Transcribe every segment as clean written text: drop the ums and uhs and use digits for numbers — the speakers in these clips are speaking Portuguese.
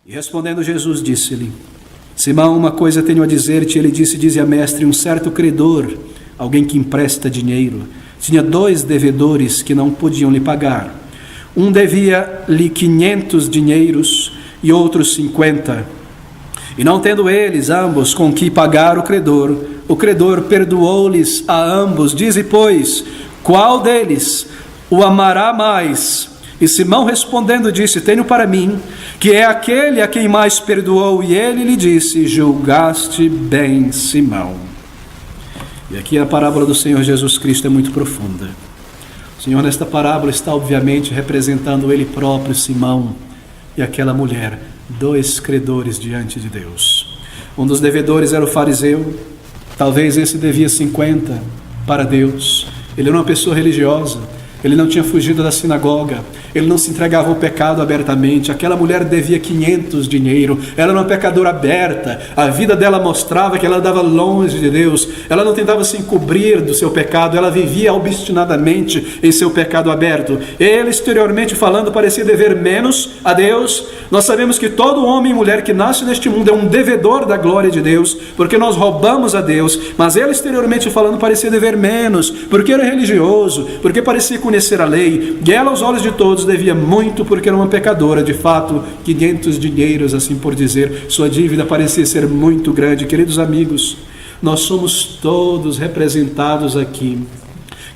E respondendo Jesus disse-lhe: Simão, uma coisa tenho a dizer-te. Ele disse: Dize a mestre, um certo credor, alguém que empresta dinheiro, tinha 2 devedores que não podiam lhe pagar. Um devia-lhe 500 dinheiros e outro 50. E não tendo eles ambos com que pagar o credor perdoou-lhes a ambos. Dize, pois, qual deles o amará mais? E Simão respondendo disse: Tenho para mim que é aquele a quem mais perdoou. E ele lhe disse: Julgaste bem, Simão. E aqui a parábola do Senhor Jesus Cristo é muito profunda. O Senhor nesta parábola está obviamente representando Ele próprio, Simão e aquela mulher, 2 credores diante de Deus. Um dos devedores era o fariseu, talvez esse devia 50 para Deus. Ele era uma pessoa religiosa, ele não tinha fugido da sinagoga, ele não se entregava ao pecado abertamente. Aquela mulher devia 500 dinheiro, ela era uma pecadora aberta, a vida dela mostrava que ela andava longe de Deus, ela não tentava se encobrir do seu pecado, ela vivia obstinadamente em seu pecado aberto. Ele, exteriormente falando, parecia dever menos a Deus. Nós sabemos que todo homem e mulher que nasce neste mundo é um devedor da glória de Deus, porque nós roubamos a Deus, mas ele, exteriormente falando, parecia dever menos, porque era religioso, porque parecia conhecer a lei, e ela, aos olhos de todos, devia muito, porque era uma pecadora. De fato, 500 dinheiros, assim por dizer, sua dívida parecia ser muito grande. Queridos amigos, nós somos todos representados aqui.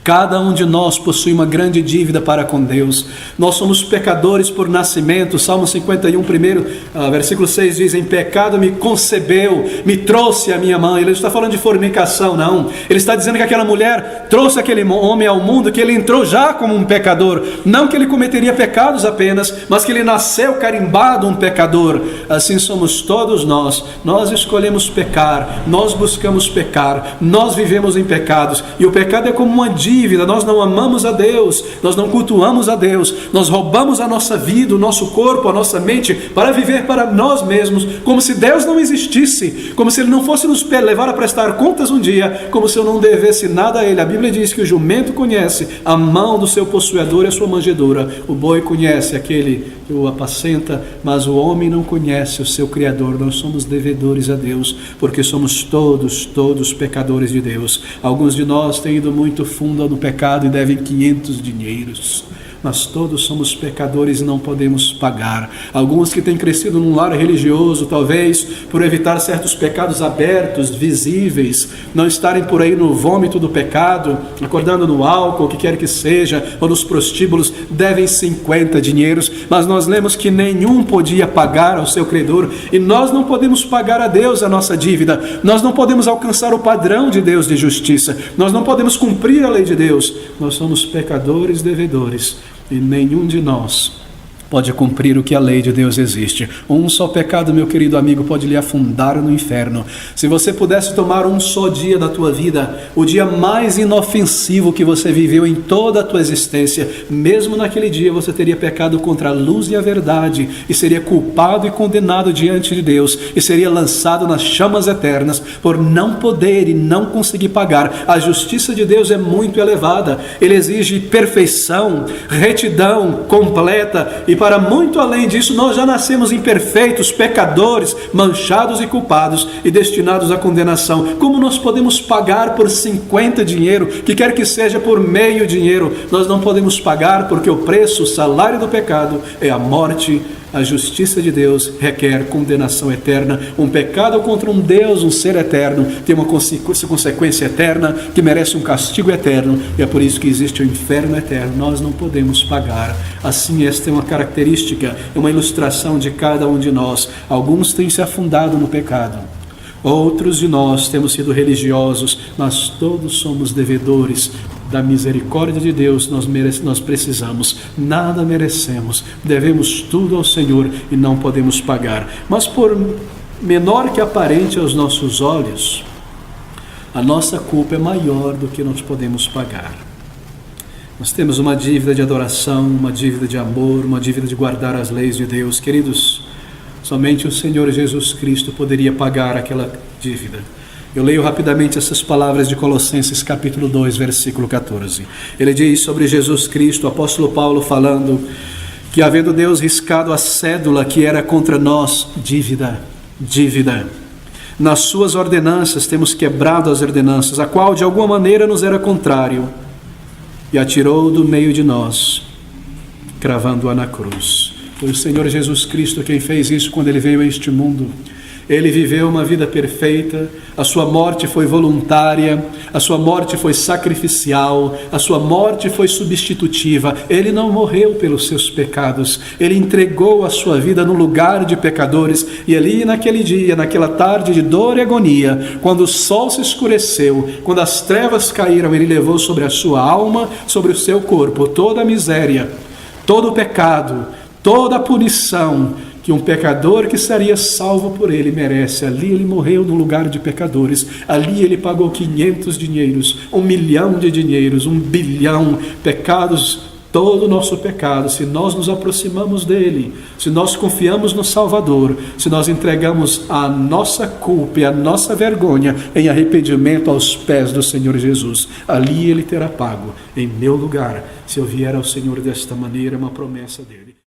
Cada um de nós possui uma grande dívida para com Deus. Nós somos pecadores por nascimento. Salmo 51, versículo 6 diz: Em pecado me concebeu, me trouxe a minha mãe. Ele não está falando de fornicação, não. Ele está dizendo que aquela mulher trouxe aquele homem ao mundo, que ele entrou já como um pecador. Não que ele cometeria pecados apenas, mas que ele nasceu carimbado um pecador. Assim somos todos nós. Nós escolhemos pecar, nós buscamos pecar, nós vivemos em pecados. E o pecado é como uma dívida. Nós não amamos a Deus, nós não cultuamos a Deus, nós roubamos a nossa vida, o nosso corpo, a nossa mente, para viver para nós mesmos, como se Deus não existisse, como se Ele não fosse nos levar a prestar contas um dia, como se eu não devesse nada a Ele. A Bíblia diz que o jumento conhece a mão do seu possuidor e a sua manjedoura, o boi conhece aquele que o apacenta, mas o homem não conhece o seu Criador. Nós somos devedores a Deus, porque somos todos pecadores de Deus. Alguns de nós têm ido muito fundo no pecado e devem 500 dinheiros. Nós todos somos pecadores e não podemos pagar. Alguns que têm crescido num lar religioso, talvez por evitar certos pecados abertos, visíveis, não estarem por aí no vômito do pecado, acordando no álcool, o que quer que seja, ou nos prostíbulos, devem 50 dinheiros, mas nós lemos que nenhum podia pagar ao seu credor, e nós não podemos pagar a Deus a nossa dívida, nós não podemos alcançar o padrão de Deus de justiça, nós não podemos cumprir a lei de Deus. Nós somos pecadores devedores, e nenhum de nós pode cumprir o que a lei de Deus existe. Um só pecado, meu querido amigo, pode lhe afundar no inferno. Se você pudesse tomar um só dia da tua vida, o dia mais inofensivo que você viveu em toda a tua existência, mesmo naquele dia você teria pecado contra a luz e a verdade, e seria culpado e condenado diante de Deus, e seria lançado nas chamas eternas por não poder e não conseguir pagar. A justiça de Deus é muito elevada. Ele exige perfeição, retidão completa, e para muito além disso, nós já nascemos imperfeitos, pecadores, manchados e culpados e destinados à condenação. Como nós podemos pagar por 50 dinheiro, que quer que seja por meio dinheiro? Nós não podemos pagar, porque o preço, o salário do pecado é a morte. A justiça de Deus requer condenação eterna. Um pecado contra um Deus, um ser eterno, tem uma consequência eterna, que merece um castigo eterno, e é por isso que existe o inferno eterno. Nós não podemos pagar. Assim, esta é uma característica, é uma ilustração de cada um de nós. Alguns têm se afundado no pecado, outros de nós temos sido religiosos, mas todos somos devedores da misericórdia de Deus. Nós precisamos, nada merecemos, devemos tudo ao Senhor e não podemos pagar. Mas por menor que aparente aos nossos olhos, a nossa culpa é maior do que nós podemos pagar. Nós temos uma dívida de adoração, uma dívida de amor, uma dívida de guardar as leis de Deus. Queridos, somente o Senhor Jesus Cristo poderia pagar aquela dívida. Eu leio rapidamente essas palavras de Colossenses capítulo 2, versículo 14. Ele diz sobre Jesus Cristo, o apóstolo Paulo falando, que havendo Deus riscado a cédula que era contra nós, dívida, nas suas ordenanças temos quebrado as ordenanças, a qual de alguma maneira nos era contrário, e atirou do meio de nós, cravando-a na cruz. Foi o Senhor Jesus Cristo quem fez isso quando Ele veio a este mundo. Ele viveu uma vida perfeita, a sua morte foi voluntária, a sua morte foi sacrificial, a sua morte foi substitutiva. Ele não morreu pelos seus pecados, Ele entregou a sua vida no lugar de pecadores, e ali naquele dia, naquela tarde de dor e agonia, quando o sol se escureceu, quando as trevas caíram, Ele levou sobre a sua alma, sobre o seu corpo, toda a miséria, todo o pecado, toda a punição que um pecador que seria salvo por Ele merece. Ali Ele morreu no lugar de pecadores, ali Ele pagou 500 dinheiros, 1 milhão de dinheiros, 1 bilhão pecados, todo o nosso pecado. Se nós nos aproximamos dEle, se nós confiamos no Salvador, se nós entregamos a nossa culpa e a nossa vergonha em arrependimento aos pés do Senhor Jesus, ali Ele terá pago em meu lugar. Se eu vier ao Senhor desta maneira, é uma promessa dEle.